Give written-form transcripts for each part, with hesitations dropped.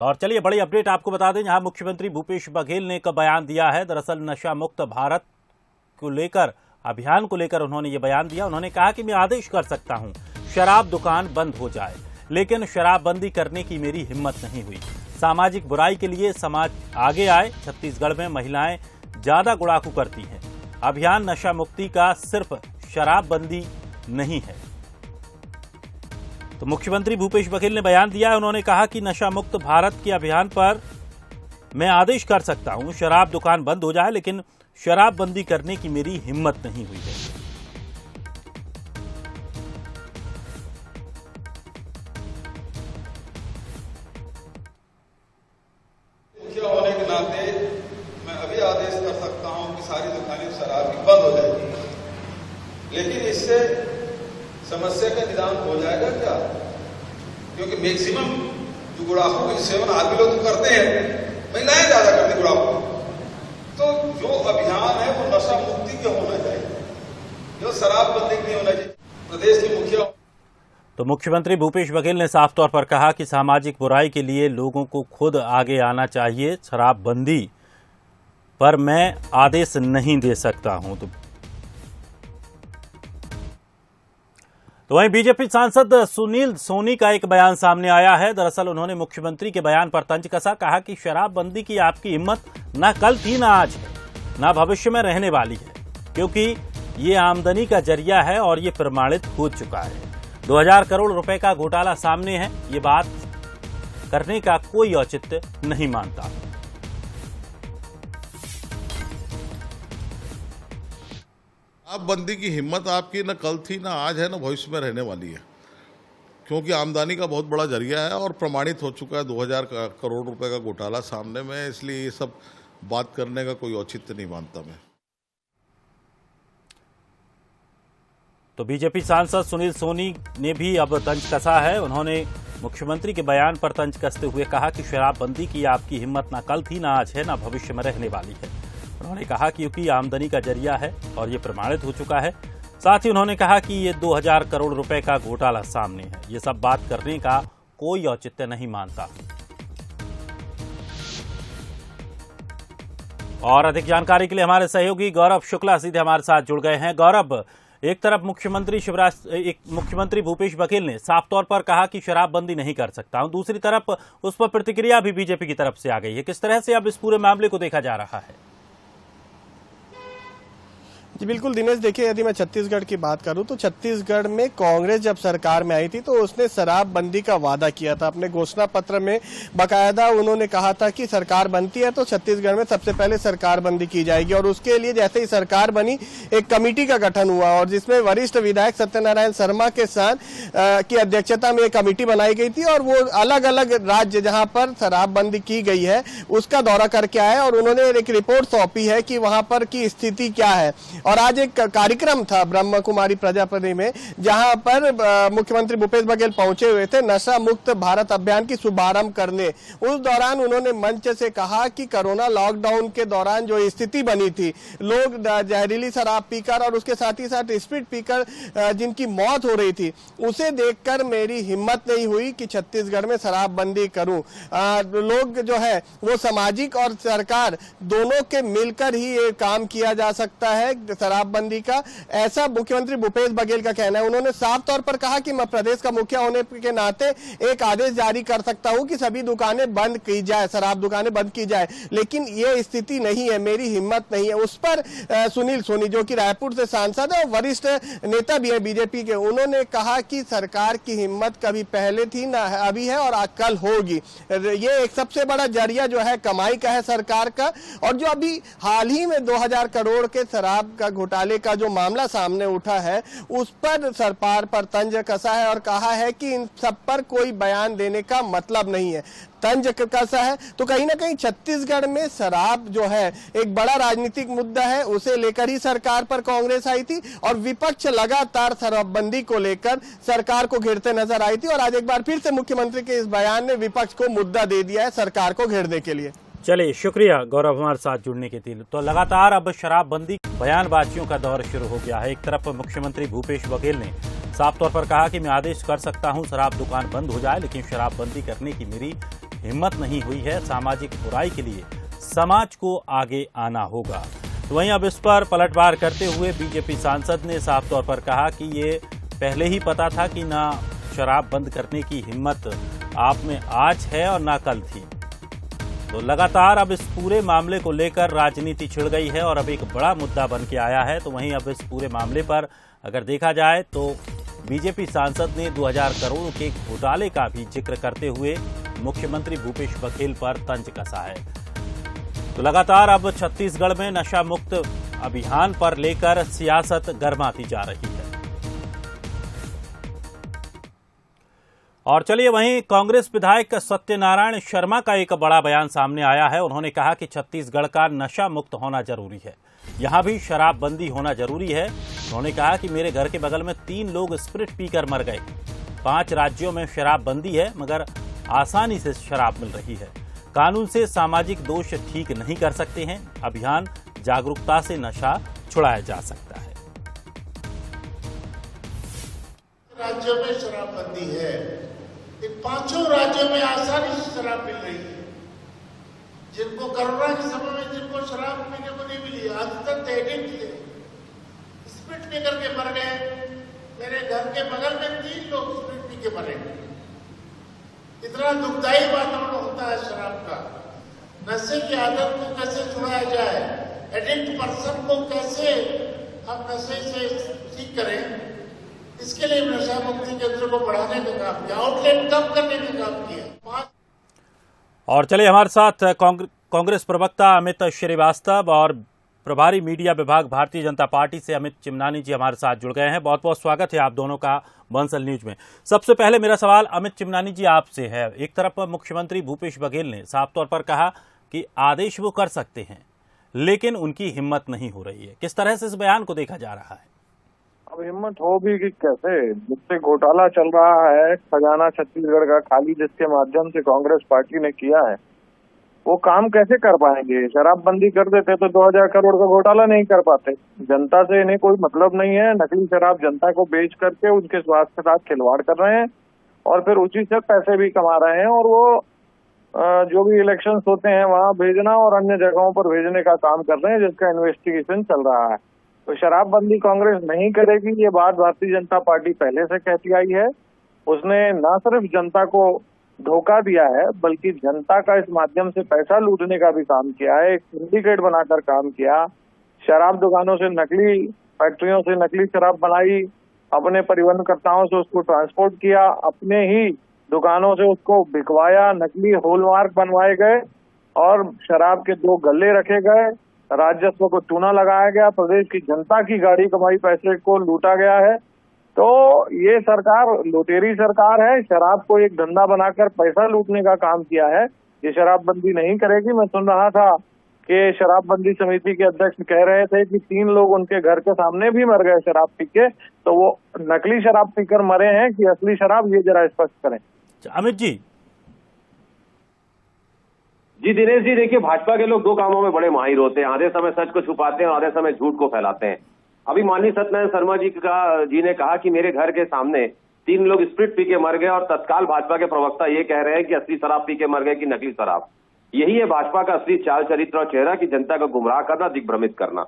और चलिए बड़ी अपडेट आपको बता दें, जहां मुख्यमंत्री भूपेश बघेल ने एक बयान दिया है। दरअसल नशा मुक्त भारत को लेकर, अभियान को लेकर उन्होंने ये बयान दिया। उन्होंने कहा कि मैं आदेश कर सकता हूं शराब दुकान बंद हो जाए, लेकिन शराबबंदी करने की मेरी हिम्मत नहीं हुई। सामाजिक बुराई के लिए समाज आगे आए। छत्तीसगढ़ में महिलाएं ज्यादा गुड़ाखू करती हैं। अभियान नशा मुक्ति का सिर्फ शराबबंदी नहीं है। तो मुख्यमंत्री भूपेश बघेल ने बयान दिया है। उन्होंने कहा कि नशा मुक्त भारत के अभियान पर मैं आदेश कर सकता हूं शराब दुकान बंद हो जाए, लेकिन शराबबंदी करने की मेरी हिम्मत नहीं हुई है। मुखिया होने के नाते मैं अभी आदेश कर सकता हूं कि सारी दुकानें शराब की बंद हो जाएगी, लेकिन इससे समस्या का निदान हो जाएगा क्या? क्योंकि मैक्सिमम जो गुड़ाखू का सेवन आदमी लोग तो करते हैं, महिलाएं ज्यादा करती गुड़ाखू। तो जो अभियान है वो नशा मुक्ति के होना चाहिए, जो शराबबंदी के नहीं होना चाहिए। प्रदेश के मुखिया तो मुख्यमंत्री भूपेश बघेल ने साफ तौर पर कहा कि सामाजिक बुराई के लिए लोगों को खुद आगे आना चाहिए। शराबबंदी पर मैं आदेश नहीं दे सकता हूं। तो वहीं बीजेपी सांसद सुनील सोनी का एक बयान सामने आया है। दरअसल उन्होंने मुख्यमंत्री के बयान पर तंज कसा। कहा कि शराबबंदी की आपकी हिम्मत ना कल थी, ना आज है, ना भविष्य में रहने वाली है, क्योंकि ये आमदनी का जरिया है और ये प्रमाणित हो चुका है। 2000 करोड़ रुपए का घोटाला सामने है। ये बात करने का कोई औचित्य नहीं मानता। शराबबंदी की हिम्मत आपकी न कल थी, ना आज है, ना भविष्य में रहने वाली है, क्योंकि आमदनी का बहुत बड़ा जरिया है और प्रमाणित हो चुका है। 2000 करोड़ रुपए का घोटाला सामने में, इसलिए ये सब बात करने का कोई औचित्य नहीं मानता मैं। तो बीजेपी सांसद सुनील सोनी ने भी अब तंज कसा है। उन्होंने मुख्यमंत्री के बयान पर तंज कसते हुए कहा कि शराबबंदी की आपकी हिम्मत ना कल थी, ना आज है, ना भविष्य में रहने वाली है। उन्होंने कहा कि क्योंकि आमदनी का जरिया है और ये प्रमाणित हो चुका है। साथ ही उन्होंने कहा कि ये 2000 करोड़ रुपए का घोटाला सामने है। ये सब बात करने का कोई औचित्य नहीं मानता। और अधिक जानकारी के लिए हमारे सहयोगी गौरव शुक्ला सीधे हमारे साथ जुड़ गए हैं। गौरव, एक तरफ मुख्यमंत्री भूपेश बघेल ने साफ तौर पर कहा कि शराबबंदी नहीं कर सकता हूं, दूसरी तरफ उस पर प्रतिक्रिया भी बीजेपी की तरफ से आ गई है। किस तरह से अब इस पूरे मामले को देखा जा रहा है? जी बिल्कुल दिनेश, देखिए यदि मैं छत्तीसगढ़ की बात करूं तो छत्तीसगढ़ में कांग्रेस जब सरकार में आई थी तो उसने शराबबंदी का वादा किया था। अपने घोषणा पत्र में बाकायदा उन्होंने कहा था कि सरकार बनती है तो छत्तीसगढ़ में सबसे पहले सरकारबंदी की जाएगी। और उसके लिए जैसे ही सरकार बनी, एक कमेटी का गठन हुआ और जिसमें वरिष्ठ विधायक सत्यनारायण शर्मा के साथ की अध्यक्षता में एक कमेटी बनाई गई थी और वो अलग अलग राज्य जहां पर शराबबंदी की गई है उसका दौरा करके आए और उन्होंने एक रिपोर्ट सौंपी है कि वहां पर की स्थिति क्या है। और आज एक कार्यक्रम था ब्रह्म कुमारी प्रजापति में, जहां पर मुख्यमंत्री भूपेश बघेल पहुंचे हुए थे नशा मुक्त भारत अभियान की शुभारंभ करने। उस दौरान उन्होंने मंच से कहा कि कोरोना लॉकडाउन के दौरान जो स्थिति बनी थी, लोग जहरीली शराब पीकर और उसके साथ ही साथ स्प्रिट पीकर जिनकी मौत हो रही थी, उसे देखकर मेरी हिम्मत नहीं हुई कि छत्तीसगढ़ में शराबबंदी करूं। लोग जो है वो सामाजिक और सरकार दोनों के मिलकर ही ये काम किया जा सकता है शराबबंदी का, ऐसा मुख्यमंत्री भूपेश बघेल का कहना है। उन्होंने साफ तौर पर कहा कि मैं प्रदेश का मुखिया होने के नाते एक आदेश जारी कर सकता हूं कि सभी दुकानें बंद की जाए, शराब दुकानें बंद की जाए, लेकिन ये स्थिति नहीं है, मेरी हिम्मत नहीं है। उस पर सुनील सोनी जो कि रायपुर से सांसद है और वरिष्ठ नेता भी है बीजेपी के, उन्होंने कहा कि सरकार की हिम्मत कभी पहले थी ना अभी है और कल होगी। ये एक सबसे बड़ा जरिया जो है कमाई का है सरकार का। और जो अभी हाल ही में 2000 करोड़ के शराब का घोटाले का जो मामला सामने उठा है, उस पर सरकार पर तंज कसा है और कहा है कि इन सब पर कोई बयान देने का मतलब नहीं है। तंज कसा है तो कहीं ना कहीं छत्तीसगढ़ में शराब जो है एक बड़ा राजनीतिक मुद्दा है, उसे लेकर ही सरकार पर कांग्रेस आई थी और विपक्ष लगातार शराबबंदी को लेकर सरकार को घेरते नजर आई थी। और आज एक बार फिर से मुख्यमंत्री के इस बयान ने विपक्ष को मुद्दा दे दिया है सरकार को घेरने के लिए। चलिए, शुक्रिया गौरव हमारे साथ जुड़ने के लिए। तो लगातार अब शराबबंदी बयानबाजियों का दौर शुरू हो गया है। एक तरफ मुख्यमंत्री भूपेश बघेल ने साफ तौर पर कहा कि मैं आदेश कर सकता हूं शराब दुकान बंद हो जाए, लेकिन शराबबंदी करने की मेरी हिम्मत नहीं हुई है। सामाजिक बुराई के लिए समाज को आगे आना होगा। तो वहीं अब इस पर पलटवार करते हुए बीजेपी सांसद ने साफ तौर पर कहा कि ये पहले ही पता था कि ना शराब बंद करने की हिम्मत आप में आज है और ना कल थी। तो लगातार अब इस पूरे मामले को लेकर राजनीति छिड़ गई है और अब एक बड़ा मुद्दा बन के आया है। तो वहीं अब इस पूरे मामले पर अगर देखा जाए तो बीजेपी सांसद ने 2000 करोड़ के घोटाले का भी जिक्र करते हुए मुख्यमंत्री भूपेश बघेल पर तंज कसा है। तो लगातार अब छत्तीसगढ़ में नशा मुक्त अभियान पर लेकर सियासत गर्माती जा रही है। और चलिए वहीं कांग्रेस विधायक सत्यनारायण शर्मा का एक बड़ा बयान सामने आया है। उन्होंने कहा कि छत्तीसगढ़ का नशा मुक्त होना जरूरी है, यहां भी शराबबंदी होना जरूरी है। उन्होंने कहा कि मेरे घर के बगल में 3 लोग स्प्रिट पीकर मर गए। 5 राज्यों में शराबबंदी है मगर आसानी से शराब मिल रही है। कानून से सामाजिक दोष ठीक नहीं कर सकते हैं। अभियान जागरूकता से नशा छुड़ाया जा सकता है। राज्यों में शराबबंदी है, इन 5 राज्यों में आसानी से शराब मिल रही है। जिनको कोरोना के समय में जिनको शराब पीने को नहीं मिली, आदत एडिक्ट थे, स्प्रिट पी करके मर गए। मेरे घर के बगल में 3 लोग स्प्रिट पी के मरे। इतना दुखदायी वातावरण होता है शराब का। नशे की आदत को कैसे छुड़ाया जाए, एडिक्ट पर्सन को कैसे हम नशे से ठीक करें, इसके लिए नशा मुक्ति केंद्र को बढ़ाने का काम किया, आउटलेट कम करने का काम किया। और चलिए हमारे साथ कांग्रेस प्रवक्ता अमित श्रीवास्तव और प्रभारी मीडिया विभाग भारतीय जनता पार्टी से अमित चिमनानी जी हमारे साथ जुड़ गए हैं। बहुत बहुत स्वागत है आप दोनों का बंसल न्यूज में। सबसे पहले मेरा सवाल अमित चिमनानी जी आपसे है। एक तरफ मुख्यमंत्री भूपेश बघेल ने साफ तौर पर कहा कि आदेश वो कर सकते हैं लेकिन उनकी हिम्मत नहीं हो रही है। किस तरह से इस बयान को देखा जा रहा है? अब हिम्मत हो भी कि कैसे, जिससे घोटाला चल रहा है, खजाना छत्तीसगढ़ का खाली जिसके माध्यम से कांग्रेस पार्टी ने किया है, वो काम कैसे कर पाएंगे? शराबबंदी कर देते तो 2000 करोड़ का घोटाला नहीं कर पाते। जनता से इन्हें कोई मतलब नहीं है। नकली शराब जनता को बेच करके उनके स्वास्थ्य के साथ खिलवाड़ कर रहे हैं और फिर उसी से पैसे भी कमा रहे हैं और वो जो भी इलेक्शंस होते हैं वहां भेजना और अन्य जगहों पर भेजने का काम कर रहे हैं, जिसका इन्वेस्टिगेशन चल रहा है। तो शराबबंदी कांग्रेस नहीं करेगी, ये बात भारतीय जनता पार्टी पहले से कहती आई है। उसने न सिर्फ जनता को धोखा दिया है बल्कि जनता का इस माध्यम से पैसा लूटने का भी काम किया है। एक सिंडिकेट बनाकर काम किया, शराब दुकानों से नकली फैक्ट्रियों से नकली शराब बनाई, अपने परिवहनकर्ताओं से उसको ट्रांसपोर्ट किया, अपने ही दुकानों से उसको बिकवाया, नकली हॉलमार्क बनवाए गए और शराब के 2 गल्ले रखे गए, राजस्व को चूना लगाया गया, प्रदेश की जनता की गाड़ी कमाई पैसे को लूटा गया है। तो ये सरकार लुटेरी सरकार है, शराब को एक धंधा बनाकर पैसा लूटने का काम किया है। ये शराबबंदी नहीं करेगी। मैं सुन रहा था कि शराबबंदी समिति के अध्यक्ष कह रहे थे कि 3 लोग उनके घर के सामने भी मर गए शराब पी के, तो वो नकली शराब पीकर मरे हैं कि असली शराब, ये जरा स्पष्ट करें। अमित जी। जी दिनेश जी, देखिए भाजपा के लोग 2 कामों में बड़े माहिर होते हैं। आधे समय सच को छुपाते हैं और आधे समय झूठ को फैलाते हैं। अभी माननीय सत्यनारायण शर्मा जी ने कहा कि मेरे घर के सामने 3 लोग स्प्रिट पी के मर गए और तत्काल भाजपा के प्रवक्ता ये कह रहे हैं कि असली शराब पी के मर गए कि नकली शराब। यही है भाजपा का असली चाल चरित्र और चेहरा कि जनता को गुमराह करना, दिग्भ्रमित करना।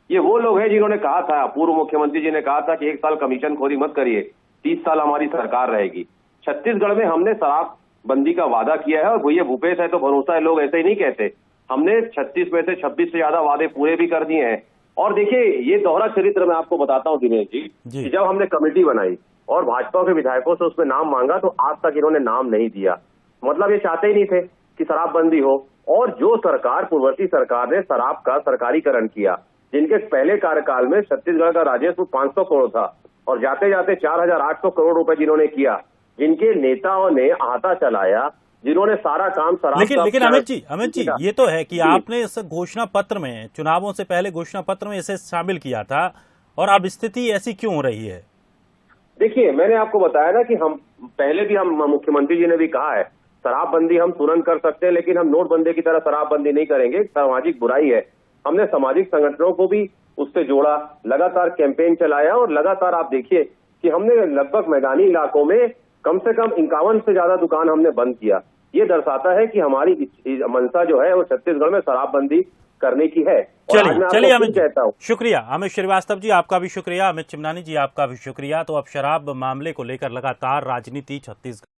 ये वो लोग हैं जिन्होंने कहा था, पूर्व मुख्यमंत्री जी ने कहा था कि 1 साल कमीशन खोरी मत करिए, 30 साल हमारी सरकार रहेगी। छत्तीसगढ़ में हमने शराब बंदी का वादा किया है और भैया भूपेश है तो भरोसा है, लोग ऐसे ही नहीं कहते। हमने 36 में से 26 से ज्यादा वादे पूरे भी कर दिए हैं। और देखिए ये दोहरा चरित्र मैं आपको बताता हूं दिनेश जी, कि जब हमने कमेटी बनाई और भाजपा के विधायकों से उसमें नाम मांगा तो आज तक इन्होंने नाम नहीं दिया। मतलब ये चाहते ही नहीं थे कि शराबबंदी हो। और जो सरकार, पूर्ववर्ती सरकार ने शराब का सरकारीकरण किया, जिनके पहले कार्यकाल में छत्तीसगढ़ का राजस्व 500 करोड़ था और जाते जाते 4800 करोड़ रुपए जिन्होंने किया, जिनके नेताओं ने आता चलाया, जिन्होंने सारा काम शराब। लेकिन अमित जी ये तो है कि आपने इस घोषणा पत्र में, चुनावों से पहले घोषणा पत्र में इसे शामिल किया था और अब स्थिति ऐसी क्यों हो रही है? देखिए मैंने आपको बताया ना कि हम पहले भी, हम मुख्यमंत्री जी ने भी कहा है शराबबंदी हम तुरंत कर सकते हैं लेकिन हम नोटबंदी की तरह शराबबंदी नहीं करेंगे, सामाजिक बुराई है। हमने सामाजिक संगठनों को भी उससे जोड़ा, लगातार कैंपेन चलाया और लगातार आप देखिए कि हमने लगभग मैदानी इलाकों में कम से कम 51 से ज्यादा दुकान हमने बंद किया। ये दर्शाता है कि हमारी मंशा जो है वो छत्तीसगढ़ में शराबबंदी करने की है। चलिए अमित जी, कहता हूँ शुक्रिया। अमित श्रीवास्तव जी आपका भी शुक्रिया, अमित चिमनानी जी आपका भी शुक्रिया। तो अब शराब मामले को लेकर लगातार राजनीति छत्तीसगढ़